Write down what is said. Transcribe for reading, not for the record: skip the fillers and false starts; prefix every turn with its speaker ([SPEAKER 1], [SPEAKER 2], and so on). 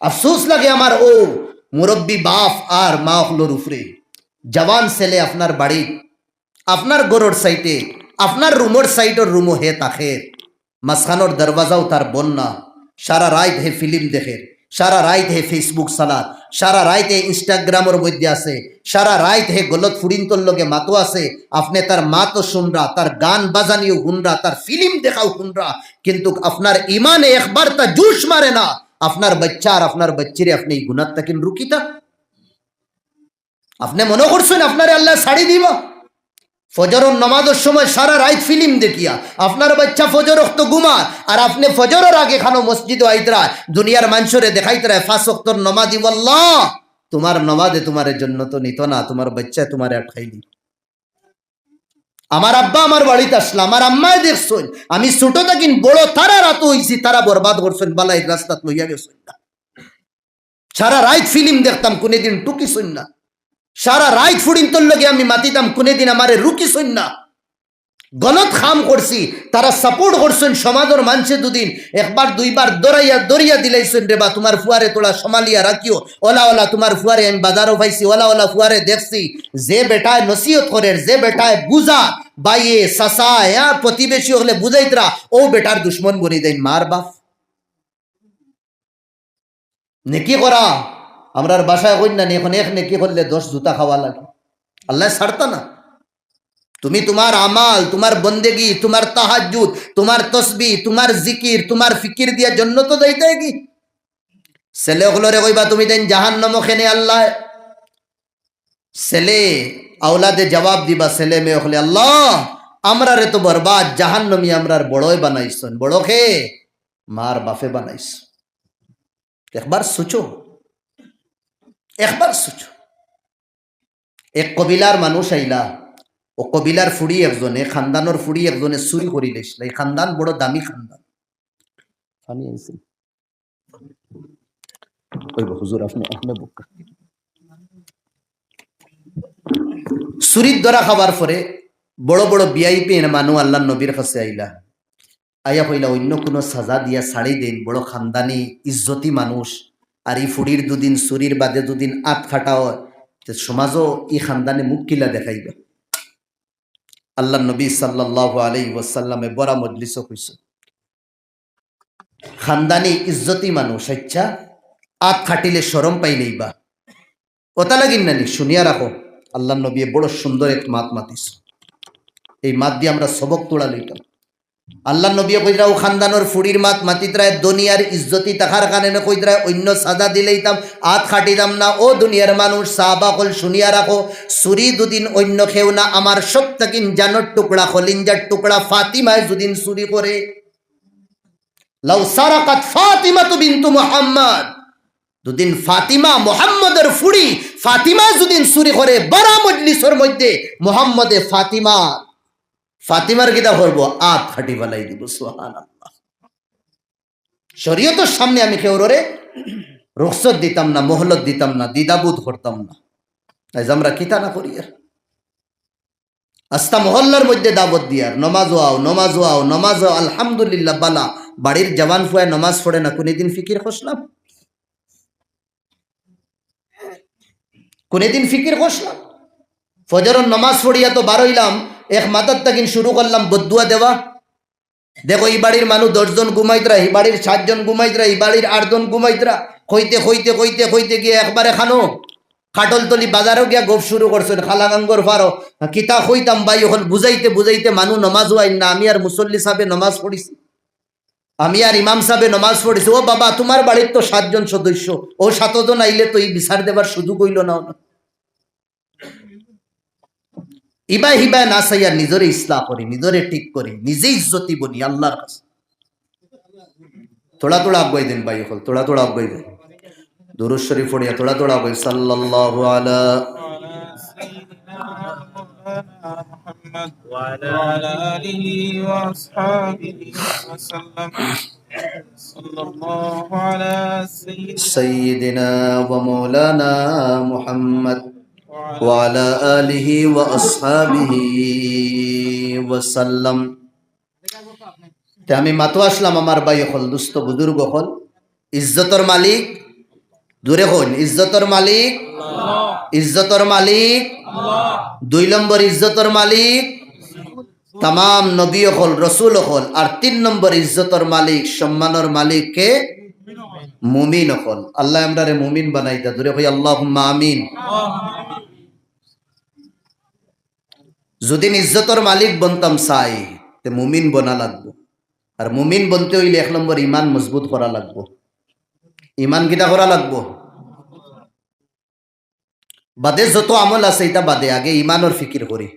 [SPEAKER 1] আফসোস লাগে আমার ও মুরব্বী বাপ আর মা হলোর উপরে। জওয়ান ছেলে আপনার বাড়ি, আপনার গরুর সাইটে, আপনার রুমোর সাইডের রুমও হে তাকে মাঝখানোর দরওয়াজাও তার বন্যা। সারা রাত হে ফিল্ম দেখে, সারা রাত হে ফেসবুক চালাত, সারা রাত হে ইনস্টাগ্রামের মধ্যে আছে, সারা রাত হে গলত ফুরিন্তর লগে মাতো আছে। আপনি তার মাতো শুনরা, তার গান বাজানিও শুনরা, তার ফিল্ম দেখাও শুনরা, কিন্তু আপনার ইমানে একবার তা জুস মারে না। আপনার বাচ্চা আর আপনার বাচ্চিরে আপনি এই গুনার তাকিন রুকিতা। আপনি মনে করছেন আপনারে আল্লাহ ছাড়ি দিবা? ফজরের নামাজের সময় সারা রাত ফিল্ম দেখিয়া আপনার বাচ্চা ফজর তো ঘুমার, আর আপনি ফজরের আগে খানো মসজিদ আইতরা দুনিয়ার মানুষরে দেখাইতরা 5 ওয়াক্তর নামাজি। আল্লাহ তোমার নামাজে তোমার জন্য তো নিত না, তোমার বাচ্চা তোমার আটকাইলি। আমার আব্বা আমার বাড়িতে আসলো, আমার আম্মায় দেখছেন আমি ছোট থাকিন বড় তারা রাত হইছি, তারা বরবাদ করছেন, বালাই রাস্তাত লইয়া গেছেন না। সারা রাত ফিল্ম দেখতাম, কোনদিন টুকি শুন না। সারা রাত ফুড়িন্তর লগে আমি মাতিতাম, কোনদিন আমারে রুকি শুন না। গলত খাম করছি, তারা সাপোর্ট করছেন। সমাজের মানুষে দুদিন একবার দুইবার দরিয়া দিলাইছেন, রে বা তোমার ফুয়ারে তোলা সমালিয়া রাখিও, ওলা ওলা তোমার ফুয়ারে আমি বাজারও পাইছি, ওলা ওলা ফুয়ারে দেখছি। যে বেটায় নসিহত করে, যে বেটায় বুঝা বাইয়ে সাসা প্রতিবেশী হলে বুঝাইতরা, ও বেটার দুশ্মন বনি দেন মার বাপ। নেকি করা আমরার বাসায় কই না, এখন এক নেকি করলে 10 জুতা খাওয়া লাগে। আল্লাহ ছাড়তা না। তুমি তোমার আমাল, তোমার বন্দেগি, তোমার তাহাজ্জুদ, তোমার তসবিহ, তোমার জিকির, তোমার ফিকির দিয়া জন্য তো যাইতে কি ছেলে হলরে কইবা তুমি দেন জাহান্নাম খেনে আল্লাহ। ছেলে আওলাদে জবাব দিবা, ছেলে মেয়ে হলে আল্লাহ আমরা রে তো বরবাদ জাহান্নামী আমরার বড়ই বানাইছেন, বড় খে মার বাফে বানাইছ। একবার সোচো, একবার সোচো। এক কবিলার মানুষ আইলা, ও কবিলার ফুড়ি একজনে, খানদানোর ফুড়ি একজনে চুরি করি লেছিল। এই খানদান বড় দামি খানদান। হুজুর আপনি চুরির ধরা খাবার পরে বড় বড় ভিআইপি মানুষ আল্লাহ নবীর কাছে আইলা, আইয়া কইলা অন্য কোনো সাজা দিয়া ছাড়ি দেন, বড় খানদানি ইজ্জতি মানুষ। আর এই ফুড়ির দুদিন চুরির বাদে দুদিন আত ফাটা হয়, সমাজও এই খানদানে মুখ কিলা দেখাইবা। আল্লাহ নবী সাল্লাল্লাহু আলাইহি ওয়াসাল্লামে বড় মজলিসও কইছে, খানদানি ইজ্জতি মানুষ আচ্ছা আত খাটিলে শরম পাইলেইবা। ওটা লাগিন নানি শুনিয়া রাখো। আল্লাহ নবী বড় সুন্দর এক মাত মাতিস, এই মাত দিয়ে আমরা সবক তোড়া লইতাম। আল্লাহ নবী কইরা ও খানদানোর ফুড়ির মাত মাতিতরায় দুনিয়ার ইজ্জতি তাহার কারণে কইতরায় অন্য সাজা দিলেইতাম, আত খাটিতাম না। ও দুনিয়ার মানুষ সাহাবা কল শুনিয়া রাখো, চুরি দুদিন অন্য খেও না, আমার সপ্তাকিন জানোর টুকরা খলিঞ্জার টুকরা ফাতিমায় দুদিন চুরি করে। লাউ সারাকাত ফাতিমা বিনতু মুহাম্মদ, দুদিন ফাতিমা মুহাম্মদের ফুড়ি ফাতিমা দুদিন চুরি করে বড় মজলিসের মধ্যে মুহাম্মদে ফাতিমার কিতা করবো, আত খাটি বালাই দিব। সুবহানাল্লাহ। শরীয়তের সামনে আমি কেউরে রুখসত দিতাম না, মোহলত দিতাম না, দ্বিধাবোধ করতাম না। আজ আমরা কিতা না করি, আস্তা মহল্লার মধ্যে দাবত দিয়ার নমাজ আও নমাজ আও নমাজ আও, আলহামদুলিল্লাহ বালা। বাড়ির জওয়ান ফুয়ায় নমাজ পড়ে না, কোনদিন ফিকির করলাম? কোনদিন ফিকির করলাম? ফজরের নমাজ পড়িয়া তো বার হইলাম, এক মাতার তাকিন শুরু করলাম বদুয়া দেওয়া। দেখো এই বাড়ির মানুষ 10 জন ঘুমাইতরা, এই বাড়ির 7 জন ঘুমাইতরা, এই বাড়ির 8 জন ঘুমাইতরা। কইতে কইতে কইতে কইতে গিয়ে একবারে খানো খাটলতলি বাজারও গিয়া গোপ শুরু করছেন, খালাগাঙ্গর ফারো কিতা কইতাম ভাই, এখন বুঝাইতে বুঝাইতে মানুষ নমাজ আইন না। আমি আর মুসল্লি সাহেবে নমাজ পড়িছি, আমি আর ইমাম সাহেবে নমাজ পড়িছি। ও বাবা তোমার বাড়ির তো 7 জন সদস্য, ও 7 জন আইলে তো এই বিচার দেবার সুযোগ হইল না। ইবা হিবা না চাইয়া নিজরে ইসলাম করি, নিজরে ঠিক করি, নিজে ইজ্জতি বনি আল্লাহর কাছে। থোড়া থোড়া আগুয়াই দেন ভাই, হল থোড়া থোড়া আগুয়াই দেন। দুরূদ শরীফ পড়িয়া থোড়া থোড়া আগুয়াই। সাল্লাল্লাহু আলা মুহাম্মদ ওয়া আলা আলিহি ওয়া আসহাবিহি ওয়া সাল্লাম। সাল্লাল্লাহু আলা সাইয়্যিদিনা ওয়া মাওলানা মুহাম্মদ ওয়ালা আলিহি ওয়া আসহাবিহি ওয়াসাল্লাম। আমি মাতো আসলাম আমার ভাই হল, দুস্থ বুজুর্গ হল, ইজ্জতর মালিক দূরে হন, ইজ্জতর মালিক, ইজ্জতর মালিক। 2 নম্বর ইজ্জতর মালিক তাম নবী হল, রসুল হল। আর 3 নম্বর ইজ্জতর মালিক, সম্মানের মালিক কে? মুমিন হল। আল্লাহ আমরারে মুমিন বানাই দা। দূরে হই আল্লাহুম্মা আমিন। যদি ইজ্জতর মালিক বনতাম চাই, তে মুমিন বনা লাগবো। আর মুমিন বনতে হইলে 1 নম্বর ইমান মজবুত করা লাগবো। ইমান কিটা করা লাগবো? বাদে যত আমল আছে এটা বাদে, আগে ইমানের ফিকির করি।